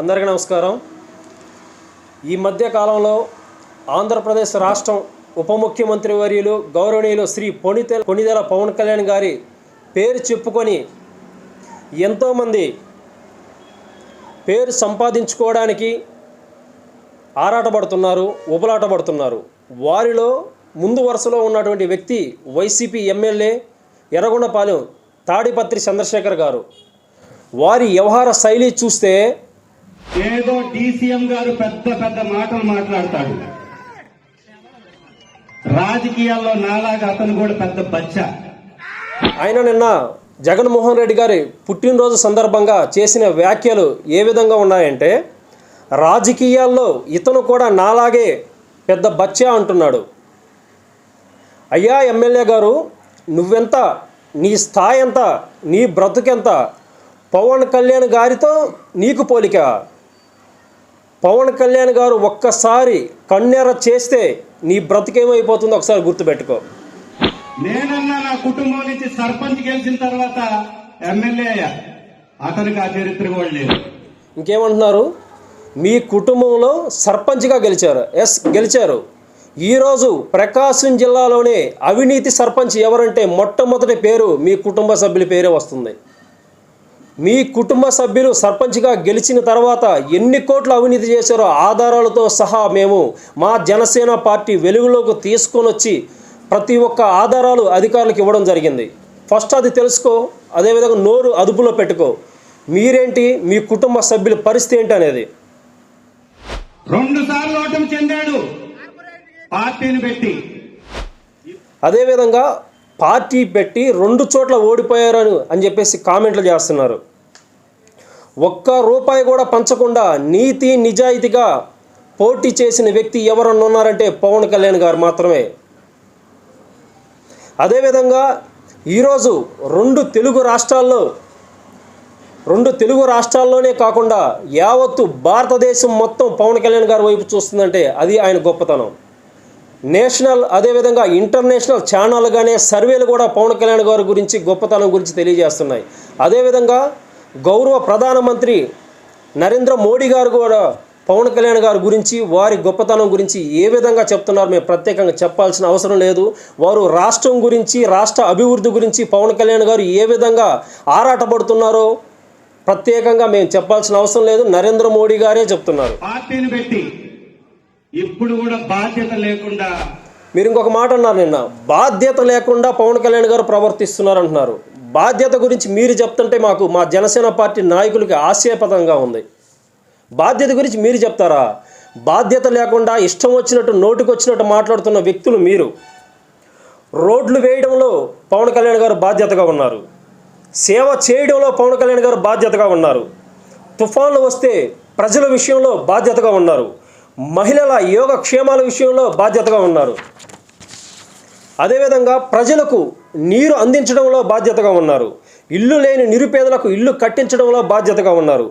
అందరికీ నమస్కారం. ఈ మధ్య కాలంలో ఆంధ్రప్రదేశ్ రాష్ట్రం ఉప ముఖ్యమంత్రి వర్యులు గౌరవనీయులు శ్రీ కొణిదెల పవన్ కళ్యాణ్ గారి పేరు చెప్పుకొని ఎంతోమంది పేరు సంపాదించుకోవడానికి ఆరాటపడుతున్నారు, ఉబలాటపడుతున్నారు. వారిలో ముందు వరుసలో ఉన్నటువంటి వ్యక్తి వైసీపీ ఎమ్మెల్యే ఎర్రగొండపాలెం తాడిపత్రి చంద్రశేఖర్ గారు. వారి వ్యవహార శైలి చూస్తే ఏదో డీసీఎం గారు పెద్ద పెద్ద మాటలు మాట్లాడతాడు. రాజకీయాల్లో నాలాగా అతను కూడా పెద్ద బచ్చ. ఆయన నిన్న జగన్మోహన్ రెడ్డి గారి పుట్టినరోజు సందర్భంగా చేసిన వ్యాఖ్యలు ఏ విధంగా ఉన్నాయంటే, రాజకీయాల్లో ఇతను కూడా నాలాగే పెద్ద బచ్చ అంటున్నాడు. అయ్యా ఎమ్మెల్యే గారు, నువ్వెంత, నీ స్థాయి ఎంత, నీ బ్రతుకెంత? పవన్ కళ్యాణ్ గారితో నీకు పోలిక. పవన్ కళ్యాణ్ గారు ఒక్కసారి కన్నెర చేస్తే నీ బ్రతికేమైపోతుందో ఒకసారి గుర్తుపెట్టుకో. నేనన్నా నా కుటుంబం నుంచి సర్పంచ్ గెలిచిన తర్వాత ఎమ్మెల్యే అయ్యా, అతనికి ఆ చరిత్ర కూడా లేదు. ఇంకేమంటున్నారు? మీ కుటుంబంలో సర్పంచ్గా గెలిచారు. గెలిచారు. ఈరోజు ప్రకాశం జిల్లాలోనే అవినీతి సర్పంచ్ ఎవరంటే మొట్టమొదటి పేరు మీ కుటుంబ సభ్యుల పేరే వస్తుంది. మీ కుటుంబ సభ్యులు సర్పంచ్గా గెలిచిన తర్వాత ఎన్ని కోట్లు అవినీతి చేశారో ఆధారాలతో సహా మేము మా జనసేన పార్టీ వెలుగులోకి తీసుకొని వచ్చి ప్రతి ఒక్క ఆధారాలు అధికారులకు ఇవ్వడం జరిగింది. ఫస్ట్ అది తెలుసుకో, అదేవిధంగా నోరు అదుపులో పెట్టుకో. మీరేంటి, మీ కుటుంబ సభ్యుల పరిస్థితి ఏంటి అనేది. 2 సార్లు ఓటమి చెందాడు పార్టీని పెట్టి. అదేవిధంగా పార్టీ పెట్టి 2 చోట్ల ఓడిపోయారు అని చెప్పేసి కామెంట్లు చేస్తున్నారు. ఒక్క రూపాయి కూడా పంచకుండా నీతి నిజాయితీగా పోటీ చేసిన వ్యక్తి ఎవరన్నా ఉన్నారంటే పవన్ కళ్యాణ్ గారు మాత్రమే. అదేవిధంగా ఈరోజు 2 తెలుగు రాష్ట్రాల్లోనే కాకుండా యావత్తు భారతదేశం మొత్తం పవన్ కళ్యాణ్ గారి వైపు చూస్తుందంటే అది ఆయన గొప్పతనం. నేషనల్ అదేవిధంగా ఇంటర్నేషనల్ ఛానల్గానే సర్వేలు కూడా పవన్ కళ్యాణ్ గారి గురించి గొప్పతనం గురించి తెలియజేస్తున్నాయి. అదేవిధంగా గౌరవ ప్రధానమంత్రి నరేంద్ర మోడీ గారు కూడా పవన్ కళ్యాణ్ గారి గురించి, వారి గొప్పతనం గురించి ఏ విధంగా చెప్తున్నారు మేము ప్రత్యేకంగా చెప్పాల్సిన అవసరం లేదు. వారు రాష్ట్రం గురించి, రాష్ట్ర అభివృద్ధి గురించి పవన్ కళ్యాణ్ గారు ఏ విధంగా ఆరాటపడుతున్నారో ప్రత్యేకంగా మేము చెప్పాల్సిన అవసరం లేదు. నరేంద్ర మోడీ గారే చెప్తున్నారు. పార్టీని పెట్టి ఇప్పుడు కూడా బాధ్యత లేకుండా, మీరు ఇంకొక మాట అన్నారు నిన్న, బాధ్యత లేకుండా పవన్ కళ్యాణ్ గారు ప్రవర్తిస్తున్నారు అంటున్నారు. బాధ్యత గురించి మీరు చెప్తుంటే మాకు మా జనసేన పార్టీ నాయకులకి ఆశయపదంగా ఉంది. బాధ్యత గురించి మీరు చెప్తారా? బాధ్యత లేకుండా ఇష్టం వచ్చినట్టు నోటికొచ్చినట్టు మాట్లాడుతున్న వ్యక్తులు మీరు. రోడ్లు వేయడంలో పవన్ కళ్యాణ్ గారు బాధ్యతగా ఉన్నారు. సేవ చేయడంలో పవన్ కళ్యాణ్ గారు బాధ్యతగా ఉన్నారు. తుఫాన్లు వస్తే ప్రజల విషయంలో బాధ్యతగా ఉన్నారు. మహిళల యోగక్షేమాల విషయంలో బాధ్యతగా ఉన్నారు. అదేవిధంగా ప్రజలకు నీరు అందించడంలో బాధ్యతగా ఉన్నారు. ఇల్లు లేని నిరుపేదలకు ఇల్లు కట్టించడంలో బాధ్యతగా ఉన్నారు.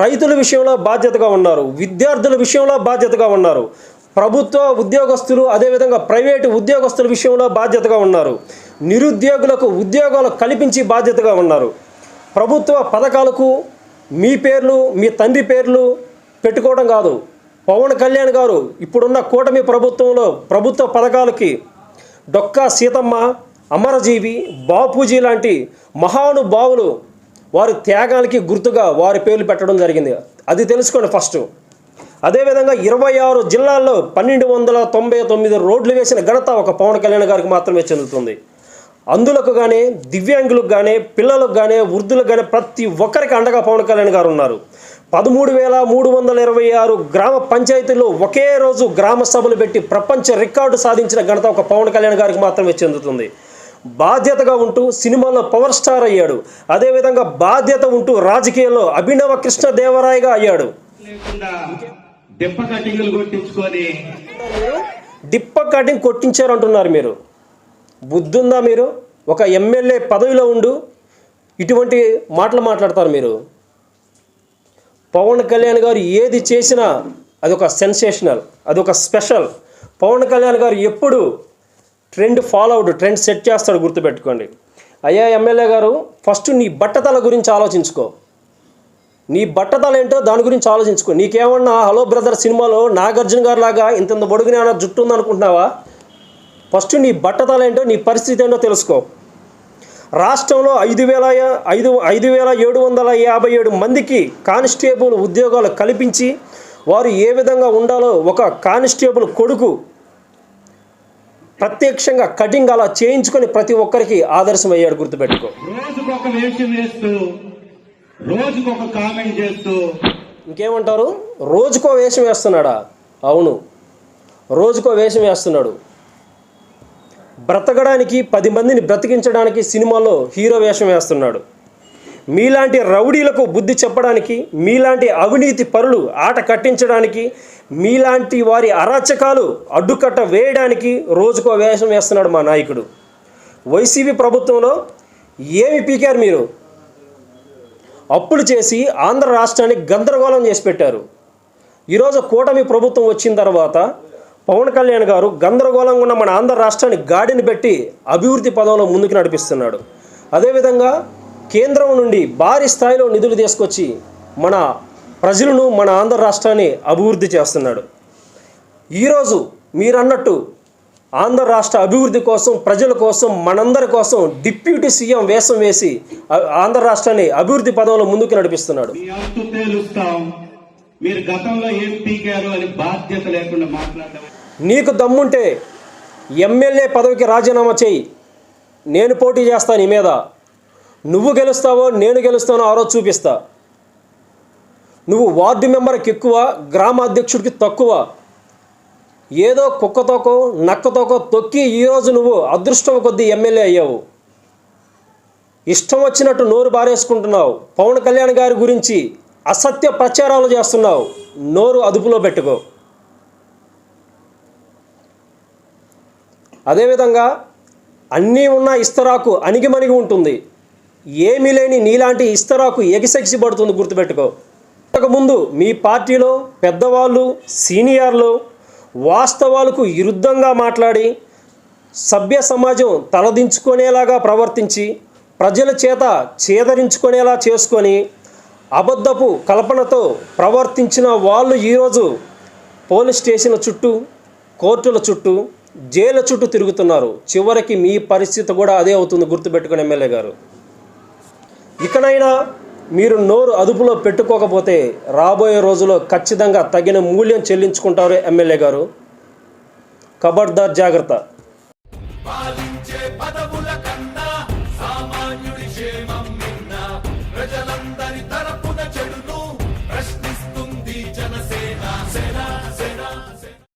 రైతుల విషయంలో బాధ్యతగా ఉన్నారు. విద్యార్థుల విషయంలో బాధ్యతగా ఉన్నారు. ప్రభుత్వ ఉద్యోగస్తులు అదేవిధంగా ప్రైవేటు ఉద్యోగస్తుల విషయంలో బాధ్యతగా ఉన్నారు. నిరుద్యోగులకు ఉద్యోగాలు కల్పించి బాధ్యతగా ఉన్నారు. ప్రభుత్వ పథకాలకు మీ పేర్లు, మీ తండ్రి పేర్లు పెట్టుకోవడం కాదు. పవన్ కళ్యాణ్ గారు ఇప్పుడున్న కూటమి ప్రభుత్వంలో ప్రభుత్వ పథకాలకి డొక్కా సీతమ్మ, అమరజీవి, బాపూజీ లాంటి మహానుభావులు వారి త్యాగాలకి గుర్తుగా వారి పేర్లు పెట్టడం జరిగింది. అది తెలుసుకోండి ఫస్ట్. అదేవిధంగా 26 జిల్లాల్లో 1299 రోడ్లు వేసిన ఘనత ఒక పవన్ కళ్యాణ్ గారికి మాత్రమే చెందుతుంది. అందులకు కానీ, దివ్యాంగులకు కానీ, పిల్లలకు కానీ, వృద్ధులకు కానీ ప్రతి ఒక్కరికి అండగా పవన్ కళ్యాణ్ గారు ఉన్నారు. 13,326 గ్రామ పంచాయతీల్లో ఒకే రోజు గ్రామ సభలు పెట్టి ప్రపంచ రికార్డు సాధించిన ఘనత ఒక పవన్ కళ్యాణ్ గారికి మాత్రమే చెందుతుంది. బాధ్యతగా ఉంటూ సినిమాలో పవర్ స్టార్ అయ్యాడు. అదేవిధంగా బాధ్యత ఉంటూ రాజకీయాల్లో అభినవ కృష్ణదేవరాయగా అయ్యాడు. డిప్ప కటింగ్ కొట్టించారు అంటున్నారు మీరు. బుద్ధుందా మీరు? ఒక ఎమ్మెల్యే పదవిలో ఉండు ఇటువంటి మాటలు మాట్లాడతారు మీరు. పవన్ కళ్యాణ్ గారు ఏది చేసినా అదొక సెన్సేషనల్, అదొక స్పెషల్. పవన్ కళ్యాణ్ గారు ఎప్పుడు trend follow out, trend set చేస్తాడు, గుర్తుపెట్టుకోండి. అయ్యా ఎమ్మెల్యే గారు, ఫస్ట్ నీ బట్టతల గురించి ఆలోచించుకో. నీ బట్టతలేంటో దాని గురించి ఆలోచించుకో. నీకేమన్నా హలో బ్రదర్ సినిమాలో నాగార్జున గారు లాగా ఇంత బొడుగునే జుట్టు ఉందనుకుంటున్నావా? ఫస్ట్ నీ బట్టతలేంటో, నీ పరిస్థితి ఏంటో తెలుసుకో. రాష్ట్రంలో 5,757 మందికి కానిస్టేబుల్ ఉద్యోగాలు కల్పించి వారు ఏ విధంగా ఉండాలో ఒక కానిస్టేబుల్ కొడుకు ప్రత్యక్షంగా కటింగ్ అలా చేయించుకొని ప్రతి ఒక్కరికి ఆదర్శం అయ్యాడు, గుర్తుపెట్టుకో. రోజుకొక వేషం వేస్తూ, రోజుకొక కామెంట్ చేస్తూ, ఇంకేమంటారు? రోజుకో వేషం వేస్తున్నాడా? అవును, రోజుకో వేషం వేస్తున్నాడు. బ్రతకడానికి 10 మందిని బ్రతికించడానికి సినిమాలో హీరో వేషం వేస్తున్నాడు. మీలాంటి రౌడీలకు బుద్ధి చెప్పడానికి, మీలాంటి అవినీతి పరులు ఆట కట్టించడానికి, మీలాంటి వారి అరాచకాలు అడ్డుకట్ట వేయడానికి రోజుకో వేషం వేస్తున్నాడు మా నాయకుడు. వైసీపీ ప్రభుత్వంలో ఏమి పీకారు మీరు? అప్పులు చేసి ఆంధ్ర రాష్ట్రాన్ని గందరగోళం చేసి పెట్టారు. ఈరోజు కూటమి ప్రభుత్వం వచ్చిన తర్వాత పవన్ కళ్యాణ్ గారు గందరగోళంగా ఉన్న మన ఆంధ్ర రాష్ట్రాన్ని గాడిని పెట్టి అభివృద్ధి పదంలో ముందుకు నడిపిస్తున్నాడు. అదేవిధంగా కేంద్రం నుండి భారీ స్థాయిలో నిధులు తీసుకొచ్చి మన ప్రజలను, మన ఆంధ్ర రాష్ట్రాన్ని అభివృద్ధి చేస్తున్నాడు. ఈరోజు మీరన్నట్టు ఆంధ్ర రాష్ట్ర అభివృద్ధి కోసం, ప్రజల కోసం, మనందరి కోసం డిప్యూటీ సీఎం వేషం వేసి ఆంధ్ర రాష్ట్రాన్ని అభివృద్ధి పదంలో ముందుకు నడిపిస్తున్నాడు. మీ అంతు తేలుస్తాం, మీరు గతంలో ఏం పీకారు అని బాధ్యత లేకుండా మాట్లాడడం. నీకు దమ్ముంటే ఎమ్మెల్యే పదవికి రాజీనామా చేయి, నేను పోటీ చేస్తాను నీ మీద. నువ్వు గెలుస్తావో నేను గెలుస్తానో ఆ రోజు చూపిస్తా. నువ్వు వార్డు మెంబర్కి ఎక్కువ, గ్రామ అధ్యక్షుడికి తక్కువ. ఏదో కుక్కతోకో నక్కతోకో తొక్కి ఈరోజు నువ్వు అదృష్టం కొద్దీ ఎమ్మెల్యే అయ్యావు. ఇష్టం వచ్చినట్టు నోరు బారేసుకుంటున్నావు. పవన్ కళ్యాణ్ గారి గురించి అసత్య ప్రచారాలు చేస్తున్నావు. నోరు అదుపులో పెట్టుకో. అదేవిధంగా అన్నీ ఉన్న ఇస్తరాకు అణిగిమణిగి ఉంటుంది. ఏమీ లేని నీలాంటి ఇస్తరాకు ఎగిసెగిసి పడుతుంది, గుర్తుపెట్టుకో. అంతకుముందు మీ పార్టీలో పెద్దవాళ్ళు, సీనియర్లు వాస్తవాలకు విరుద్ధంగా మాట్లాడి సభ్య సమాజం తలదించుకునేలాగా ప్రవర్తించి ప్రజల చేత చేదరించుకునేలా చేసుకొని అబద్ధపు కల్పనతో ప్రవర్తించిన వాళ్ళు ఈరోజు పోలీస్ స్టేషన్ల చుట్టూ, కోర్టుల చుట్టూ, జైలు చుట్టూ తిరుగుతున్నారు. చివరికి మీ పరిస్థితి కూడా అదే అవుతుంది, గుర్తుపెట్టుకుని ఎమ్మెల్యే గారు. ఇకనైనా మీరు నోరు అదుపులో పెట్టుకోకపోతే రాబోయే రోజుల్లో ఖచ్చితంగా తగిన మూల్యం చెల్లించుకుంటారు ఎమ్మెల్యే గారు. ఖబర్దార్, జాగ్రత్త.